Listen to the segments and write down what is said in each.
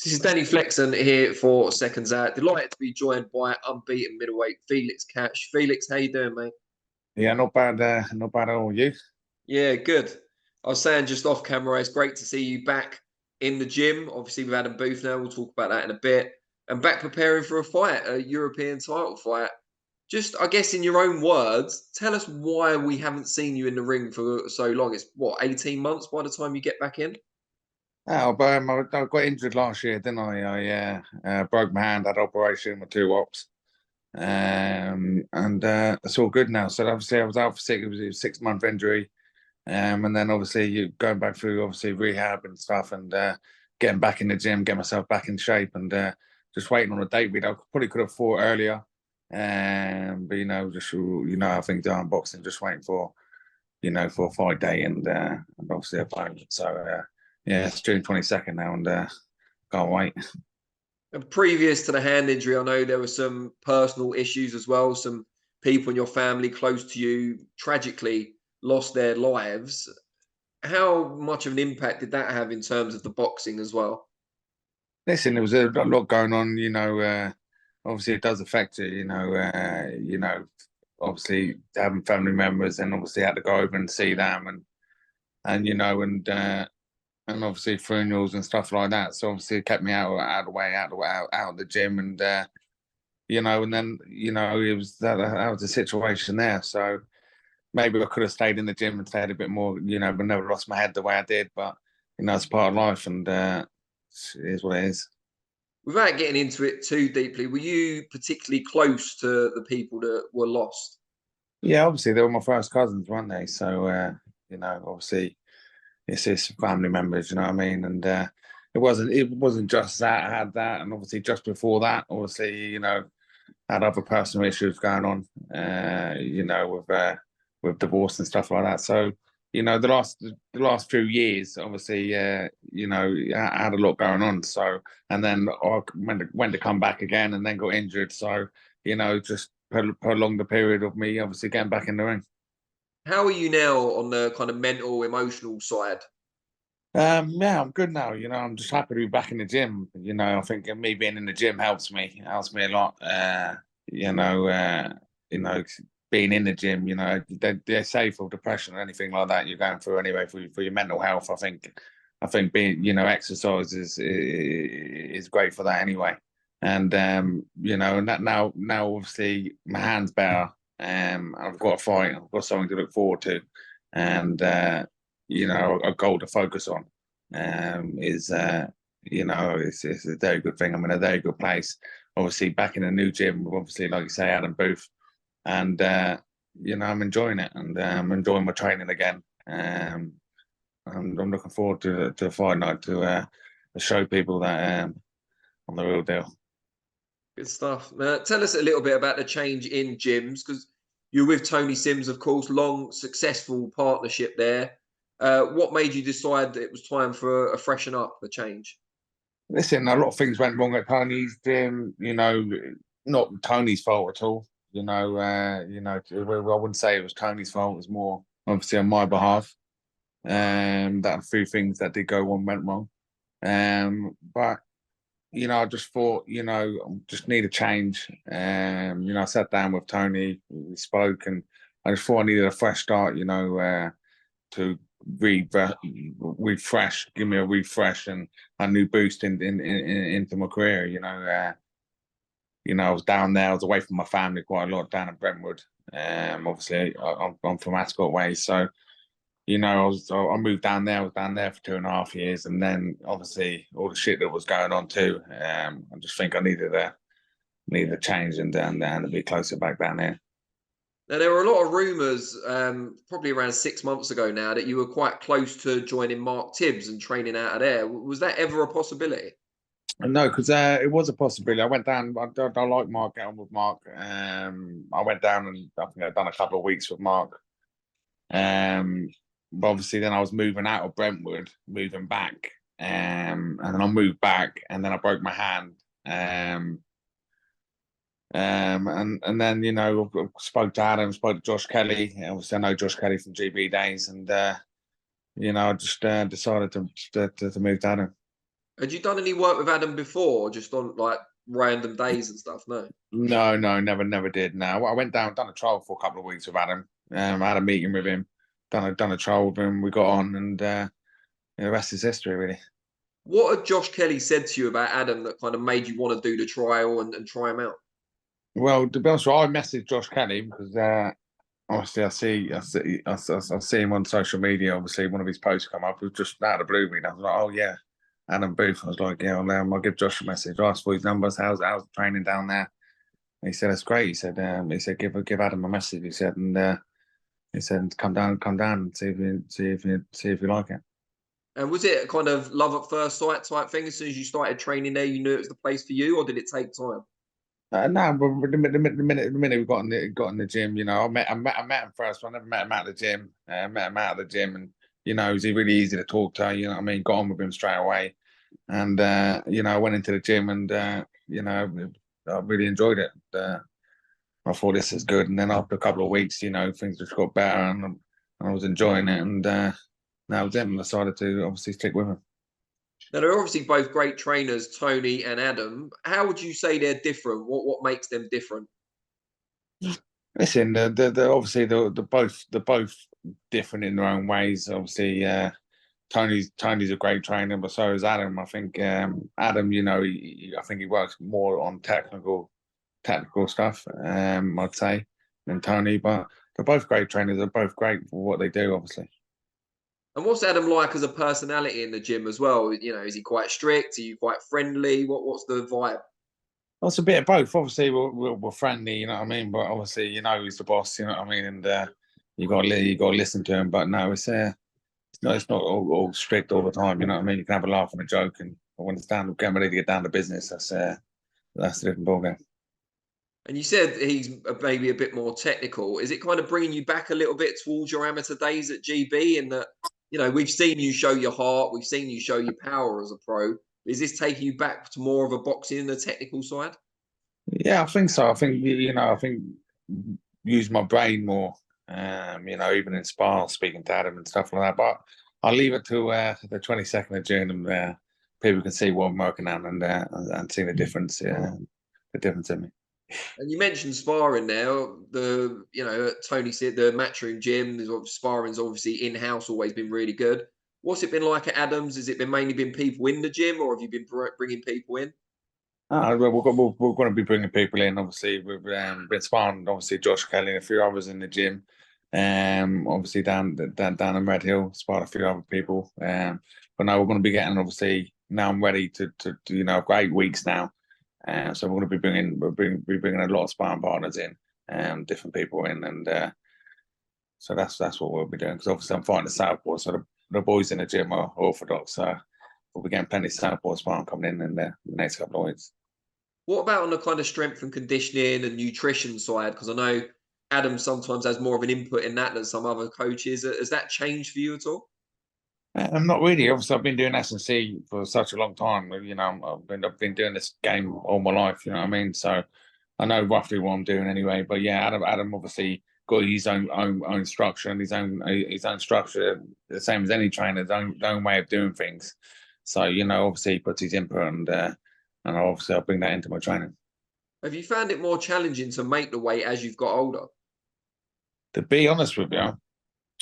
This is Danny Flexon here for Seconds Out. Delighted to be joined by unbeaten middleweight Felix Cash. Felix, how you doing, mate? Yeah, not bad. Not bad at all. You? Yeah, good. I was saying just off camera, it's great to see you back in the gym. Obviously, we've had a booth now. We'll talk about that in a bit. And back preparing for a fight, a European title fight. Just, I guess, in your own words, tell us why we haven't seen you in the ring for so long. It's what, 18 months by the time you get back in? Oh, but I got injured last year, didn't I? I broke my hand, had operation with two ops, and it's all good now. So obviously I was out for six. It was a 6 month injury, and then obviously you going back through obviously rehab and stuff, and getting back in the gym, get myself back in shape, and just waiting on a date. I probably could have fought earlier, but just how things are in boxing, just waiting for for a fight day, and obviously a opponent. So yeah, it's June 22nd now, and can't wait. And previous to the hand injury, I know there were some personal issues as well. Some people in your family close to you tragically lost their lives. How much of an impact did that have in terms of the boxing as well? Listen, there was a lot going on. Obviously it does affect you. Obviously having family members, and obviously had to go over and see them, and obviously funerals and stuff like that. So obviously it kept me out of the way, out of the gym, and and then it was that was the situation there. So maybe I could have stayed in the gym and stayed a bit more, but never lost my head the way I did. But it's part of life, and it is what it is. Without getting into it too deeply, were you particularly close to the people that were lost? Yeah, obviously they were my first cousins, weren't they? So obviously it's family members, you know what I mean? And it wasn't just that. I had that, and obviously just before that, obviously, had other personal issues going on, with divorce and stuff like that. So, the last few years, obviously, I had a lot going on. So, and then I went to come back again, and then got injured. So, just prolonged the period of me obviously getting back in the ring. How are you now on the kind of mental, emotional side? Yeah, I'm good now. I'm just happy to be back in the gym. I think me being in the gym helps me a lot. You know, uh, you know, being in the gym. They say for depression or anything like that you're going through anyway for your mental health. I think being exercise is great for that anyway. And and that now obviously my hand's better. I've got a fight. I've got something to look forward to, and a goal to focus on is it's a very good thing. I'm in a very good place. Obviously, back in a new gym, obviously, like you say, Adam Booth, and I'm enjoying it, and I'm enjoying my training again. And I'm looking forward to a fight night to show people that I'm the real deal. Good stuff. Now, tell us a little bit about the change in gyms because you're with Tony SIMS, of course, long successful partnership there. What made you decide that it was time for a freshen up, a change? Listen, a lot of things went wrong at Tony's gym. Not Tony's fault at all. I wouldn't say it was Tony's fault. It was more obviously on my behalf. That a few things that did go on went wrong. But I just thought, just need a change. I sat down with Tony, we spoke, and I just thought I needed a fresh start. To refresh, give me a refresh and a new boost into my career. I was down there. I was away from my family quite a lot down in Brentwood. Obviously, I'm from Ascot Way, so I moved down there. I was down there for 2.5 years, and then obviously all the shit that was going on too. I just think I needed a change and to be closer back down there. Now, there were a lot of rumours, probably around 6 months ago now, that you were quite close to joining Mark Tibbs and training out of there. Was that ever a possibility? No, because it was a possibility. I went down. I like Mark, getting on with Mark. I went down and I think I'd done a couple of weeks with Mark. But obviously then I was moving out of Brentwood, moving back. And then I moved back, and then I broke my hand. And then I spoke to Adam, spoke to Josh Kelly. Obviously I know Josh Kelly from GB days, and I just decided to move to Adam. Had you done any work with Adam before, just on like random days and stuff? No. No, no, never did. No, I went down, done a trial for a couple of weeks with Adam. I had a meeting with him, done a trial with him. We got on, and the rest is history, really. What had Josh Kelly said to you about Adam that kind of made you want to do the trial and try him out? Well, to be honest, with you, I messaged Josh Kelly because obviously I see him on social media. Obviously, one of his posts come up. It was just out of the blue. I was like, oh yeah, Adam Booth. I was like, yeah, I'll give Josh a message. I asked for his numbers. How's the training down there? And he said that's great. He said give Adam a message. He said come down and see if you like it. And was it a kind of love at first sight type thing? As soon as you started training there, you knew it was the place for you, or did it take time? No, but the minute we got in the gym, I met him first. I never met him at the gym. Met him out of the gym, and he's really easy to talk to. You know what I mean? Got on with him straight away, and I went into the gym, and I really enjoyed it. I thought this is good, and then after a couple of weeks, things just got better, and I was enjoying it, and now then I decided to obviously stick with him. Now they're obviously both great trainers, Tony and Adam. How would you say they're different? What makes them different? Listen, the obviously they're both different in their own ways. Obviously, Tony's a great trainer, but so is Adam. I think Adam, I think he works more on technical stuff. I'd say than Tony, but they're both great trainers. They're both great for what they do, obviously. And what's Adam like as a personality in the gym as well? Is he quite strict? Are you quite friendly? What's the vibe? Well, it's a bit of both. Obviously, we're friendly, you know what I mean. But obviously, he's the boss, you know what I mean. And you got to listen to him. But no, it's not all strict all the time. You know what I mean. You can have a laugh and a joke, and when it's down, getting ready to get down to business, that's a different ballgame. And you said he's maybe a bit more technical. Is it kind of bringing you back a little bit towards your amateur days at GB? In that, we've seen you show your heart, we've seen you show your power as a pro. Is this taking you back to more of a boxing and the technical side? Yeah, I think so. I think I think use my brain more. Even in spar, speaking to Adam and stuff like that. But I'll leave it to the 22nd of June, and people can see what I'm working on and see the difference. The difference in me. And you mentioned sparring there. Tony said the Matchroom gym. Sparring's obviously in house, always been really good. What's it been like at Adams? Has it been mainly been people in the gym, or have you been bringing people in? We're going to be bringing people in. Obviously, we've been sparring. Obviously, Josh Kelly and a few others in the gym. Obviously down in Red Hill, sparred a few other people. But now we're going to be getting. Obviously, now I'm ready to great weeks now. So we're going to be bringing a lot of sparring partners in, different people in, and so that's what we'll be doing. Because obviously I'm fighting the southpaw, so the boys in the gym are orthodox. So we'll be getting plenty of southpaw sparring coming in the next couple of weeks. What about on the kind of strength and conditioning and nutrition side? Because I know Adam sometimes has more of an input in that than some other coaches. Has that changed for you at all? Not really. Obviously, I've been doing S&C for such a long time. I've been doing this game all my life. You know what I mean? So I know roughly what I'm doing anyway. But yeah, Adam obviously got his own structure and his own structure, the same as any trainer, his own way of doing things. So obviously he puts his input, and obviously I'll bring that into my training. Have you found it more challenging to make the weight as you've got older? To be honest with you,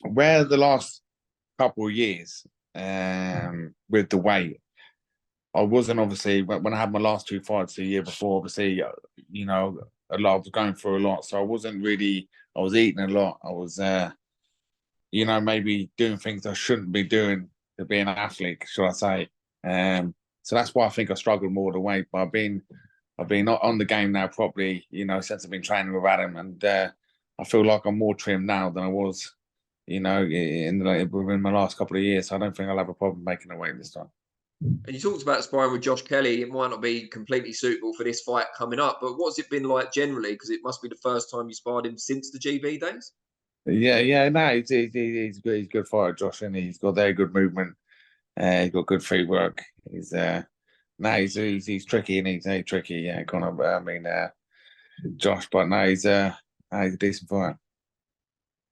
where the last couple of years with the weight, I wasn't obviously when I had my last two fights the year before. Obviously, a lot. I was going through a lot, so I wasn't really. I was eating a lot. I was, maybe doing things I shouldn't be doing to be an athlete, should I say? So that's why I think I struggled more with the weight. But I've been on the game now properly, since I've been training with Adam, and I feel like I'm more trimmed now than I was, within my last couple of years. So I don't think I'll have a problem making the weight this time. And you talked about sparring with Josh Kelly. It might not be completely suitable for this fight coming up, but what's it been like generally? Because it must be the first time you sparred him since the GB days. Yeah, no, he's good. He's a good fighter, Josh, and he's got very good movement. He's got good footwork. He's he's tricky and he's very tricky. Yeah, Josh, but no, he's a decent fighter.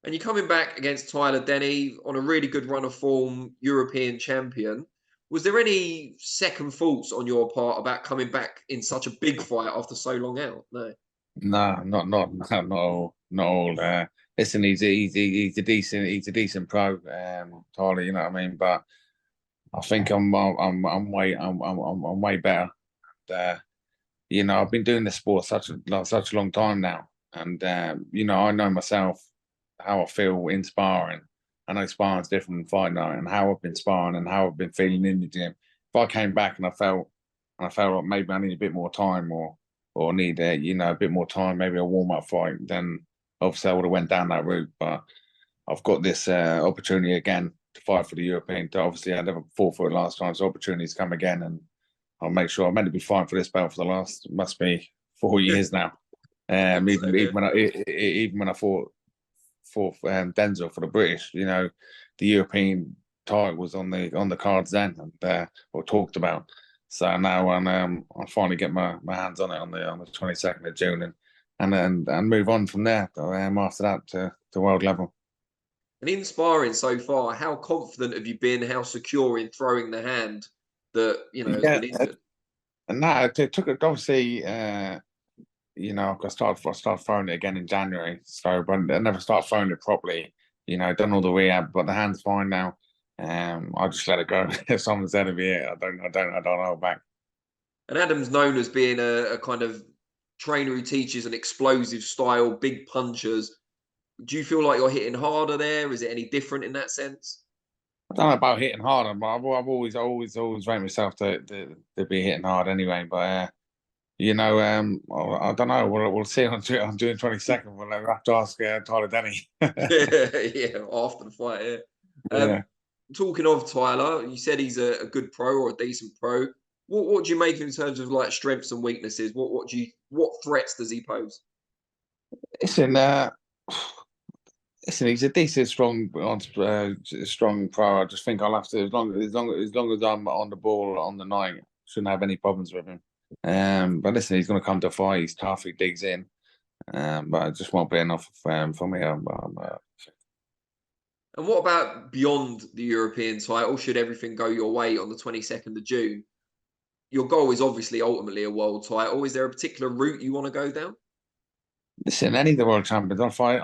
And you're coming back against Tyler Denny on a really good run of form, European champion. Was there any second thoughts on your part about coming back in such a big fight after so long out? No. No, not all, not all. Listen, he's a decent pro, Tyler. You know what I mean? But I think I'm way better. Uh, you know, I've been doing this sport such a long time now, and you know, I know myself how I feel in sparring. I know sparring's different than fight night, and how I've been sparring and how I've been feeling in the gym. If I came back and I felt like maybe I need a bit more time, or need you know, a bit more time, maybe a warm up fight, then obviously I would have went down that route. But I've got this opportunity again to fight for the European. Obviously, I never fought for it last time, so opportunities come again, and I'll make sure I'm meant to be fighting for this belt for the last must be 4 years now. Even when I fought Denzel for the British, you know, the European title was on the cards then, and or talked about. So now I'll finally get my hands on it on the 22nd of June, and move on from there. After that to world level. And in sparring so far, how confident have you been? How secure in throwing the hand that has Yeah, been injured? and that it took it obviously. You know, I started throwing it again in January. So, but I never started throwing it properly. You know, done all the rehab, but the hand's fine now. I just let it go. If someone said to me, I don't know back. And Adam's known as being a kind of trainer who teaches an explosive style, big punchers. Do you feel like you're hitting harder there? Is it any different in that sense? I don't know about hitting harder, but I've always ranked myself to be hitting hard anyway. But you know, I don't know. We'll see on June 22nd. We'll have to ask Tyler Denny. Yeah, after the fight. Yeah. Yeah. Talking of Tyler, you said he's a good pro or a decent pro. What do you make in terms of like strengths and weaknesses? What threats does he pose? Listen, listen, he's a decent, strong pro. I just think I'll have to, as long as I'm on the ball on the night, shouldn't have any problems with him. But listen, he's going to come to fight. He's tough. He digs in. But it just won't be enough for me. And what about beyond the European title? Should everything go your way on the 22nd of June? Your goal is obviously ultimately a world title. Is there a particular route you want to go down? Listen, any of the world champions, I'll fight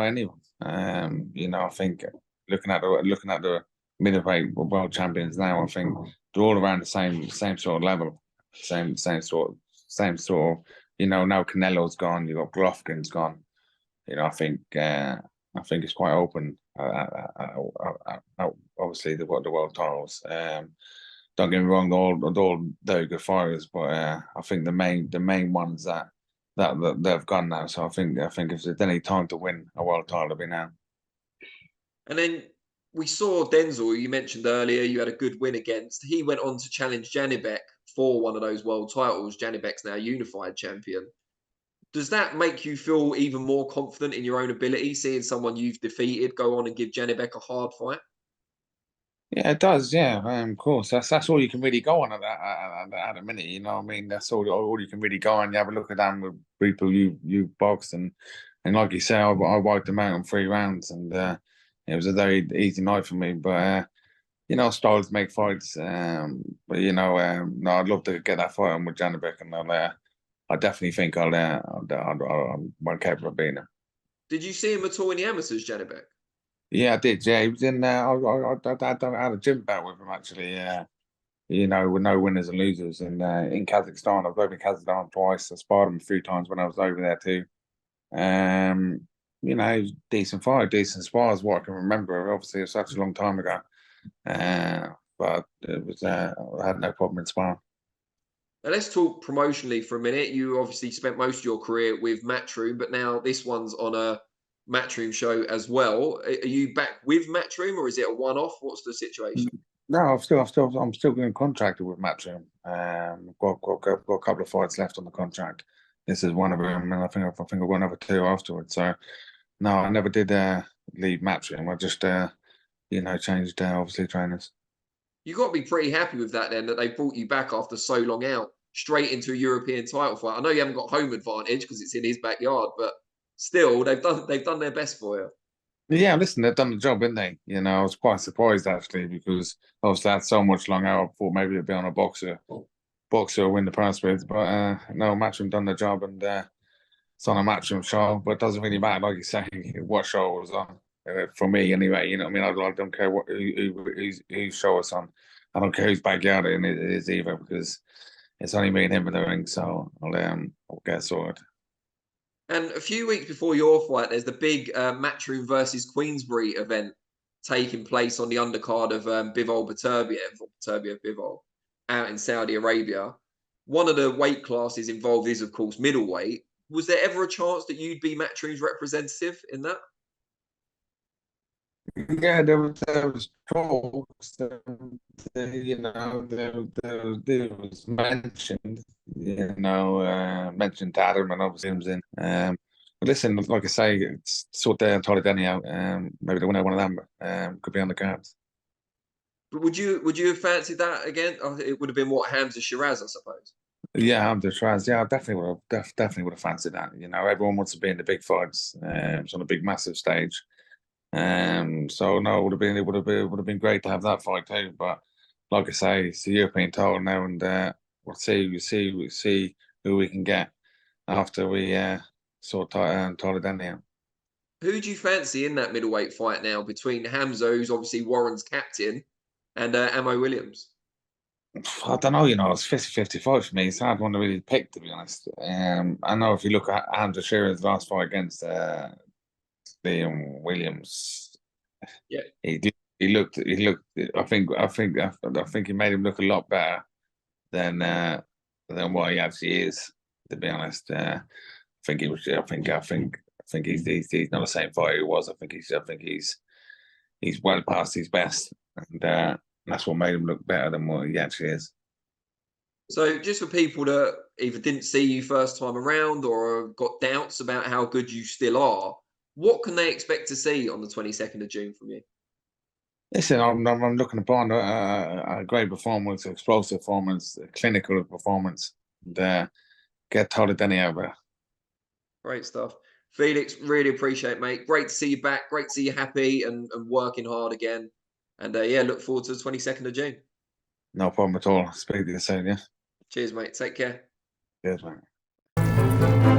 anyone. You know, I think looking at the middleweight world champions now, I think they're all around the same sort of level, same sort of. You know, now Canelo's gone, you got Golovkin's gone. You know, I think it's quite open. Obviously, the world titles. Don't get me wrong, they're all very good fighters, but I think the main ones that they've gone now. So I think if there's any time to win a world title, it'll be now. And then we saw Denzel, you mentioned earlier, you had a good win against. He went on to challenge Janibek for one of those world titles. Janibek's now unified champion. Does that make you feel even more confident in your own ability, seeing someone you've defeated go on and give Janibek a hard fight? Yeah, it does. Yeah, of course. That's all you can really go on at a minute. You know, what I mean, that's all you can really go on. You have a look at them with people you boxed, and like you say, I wiped them out in 3 rounds, and it was a very easy night for me. But you know, styles make fights. But you know, no, I'd love to get that fight on with Janibek, and I definitely think I'm capable of beating him. Did you see him at all in the amateurs, Janibek? Yeah, I did. Yeah, he was in there. I had a gym bout with him actually. You know, with no winners and losers. And in Kazakhstan, I was over in Kazakhstan twice. I sparred him a few times when I was over there too. You know, he was a decent fight, decent spars, what I can remember. Obviously, it was such a long time ago. But it was I had no problem in sparring. Now let's talk promotionally for a minute. You obviously spent most of your career with Matchroom, but now this one's on a Matchroom show as well. Are you back with Matchroom or is it a one-off? What's the situation? No, I'm still getting contracted with Matchroom. Got a couple of fights left on the contract. This is one of them, and I think I've got another two afterwards. So no, I never did leave Matchroom. I just you know, changed obviously trainers. You've got to be pretty happy with that then, that they brought you back after so long out, straight into a European title fight. I know you haven't got home advantage because it's in his backyard, but still they've done their best for you. Yeah, listen, they've done the job, haven't they? You know, I was quite surprised actually because obviously I had so much long out. I thought maybe it'd be on a boxer win the prize with, but no, Matchroom done the job, and it's on a Matchroom show. But it doesn't really matter, like you say, what show it was on. For me, anyway, you know what I mean. I don't care whose show it's on. I don't care whose backyard it is either, because it's only me and him in the ring. So I'll get sorted. And a few weeks before your fight, there's the big Matchroom versus Queensbury event taking place on the undercard of Bivol Beterbiev Bivol out in Saudi Arabia. One of the weight classes involved is, of course, middleweight. Was there ever a chance that you'd be Matchroom's representative in that? Yeah, there was talks, you know, there was mentioned, you know, mentioned Adam and obviously him in. But listen, like I say, it's sort there and Tyler Denny out. Maybe the winner of one of them could be on the cards. But would you have fancied that again? Oh, it would have been what, Hamza Shiraz, I suppose. Yeah, I'm just trying. Yeah, I definitely would have, definitely would have fancied that. You know, everyone wants to be in the big fights, it's on a big, massive stage. So no, it would have been great to have that fight too. But like I say, it's the European title now, and we'll see who we can get after we sort Tyler Denny out. Who do you fancy in that middleweight fight now between Hamza, who's obviously Warren's captain, and Amo Williams? I don't know, you know, it's 50-55 for me. It's a hard one to really pick, to be honest. I know if you look at Andrew Shearer's last fight against Liam Williams, Yeah. he looked. I think he made him look a lot better than what he actually is. To be honest, I think he was. I think he's not the same fighter he was. I think he's well past his best, and that's what made him look better than what he actually is. So, just for people that either didn't see you first time around or have got doubts about how good you still are, what can they expect to see on the 22nd of June from you? Listen, I'm looking upon a great performance, explosive performance, a clinical performance, and get Tyler Denny over. Great stuff. Felix, really appreciate it, mate. Great to see you back. Great to see you happy and working hard again. And yeah, look forward to the 22nd of June. No problem at all. Speak to you soon, yeah. Cheers, mate. Take care. Cheers, mate.